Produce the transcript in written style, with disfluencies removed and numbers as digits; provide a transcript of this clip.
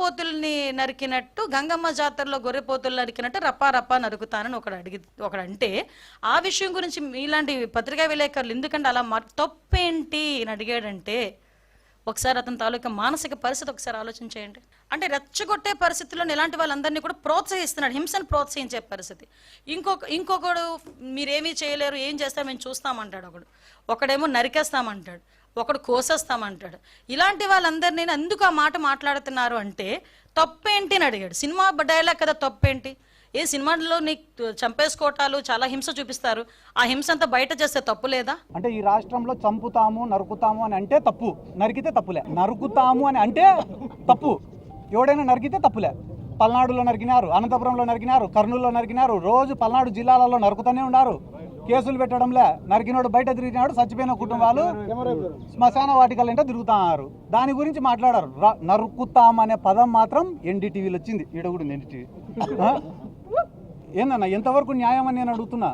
దున్నపోతుల్ని నరికినట్టు గంగమ్మ జాతరలో గొర్రెపోతులు నరికినట్టు రప్పా రప్పా నరుకుతానని ఒకడంటే ఆ విషయం గురించి మీలాంటి పత్రికా విలేకరులు ఎందుకంటే అలా తప్పేంటి అని అడిగాడంటే ఒకసారి అతని తాలూకా మానసిక పరిస్థితి ఒకసారి ఆలోచించేయండి. అంటే రెచ్చగొట్టే పరిస్థితుల్లో ఇలాంటి వాళ్ళందరినీ కూడా ప్రోత్సహిస్తున్నాడు, హింసను ప్రోత్సహించే పరిస్థితి. ఇంకొకడు మీరేమీ చేయలేరు, ఏం చేస్తాం మేము చూస్తామంటాడు, ఒకడేమో నరికేస్తామంటాడు, ఒకడు కోసేస్తామంటాడు. ఇలాంటి వాళ్ళందరినీ ఎందుకు ఆ మాట మాట్లాడుతున్నారు అంటే తప్పేంటి అని అడిగాడు. సినిమా డైలాగ్ కదా తప్పేంటి, ఏ సినిమాలో నీకు చంపేసుకోవటాలు చాలా హింస చూపిస్తారు, ఆ హింస అంతా బయట చేస్తే తప్పు లేదా? అంటే ఈ రాష్ట్రంలో చంపుతాము నరుకుతాము అని అంటే తప్పు, నరికితే తప్పులే. నరుకుతాము అని అంటే తప్పు, ఎవడైనా నరికితే తప్పులే. పల్నాడులో నరికినారు, అనంతపురంలో నరికినారు, కర్నూలులో నరికినారు, రోజు పల్నాడు జిల్లాలలో నరుకుతూనే ఉన్నారు. కేసులు పెట్టడంలే, నరికినోడు బయట తిరిగినాడు, చచ్చిపోయిన కుటుంబాలు శ్మశాన వాటికలంటే తిరుగుతున్నారు. దాని గురించి మాట్లాడారు. నరుకుతామనే పదం మాత్రం ఎన్డీటీవీలో వచ్చింది. ఈడ కూడా ఎన్డీటీవీ ఏందన్నా, ఎంతవరకు న్యాయం అని నేను అడుగుతున్నా.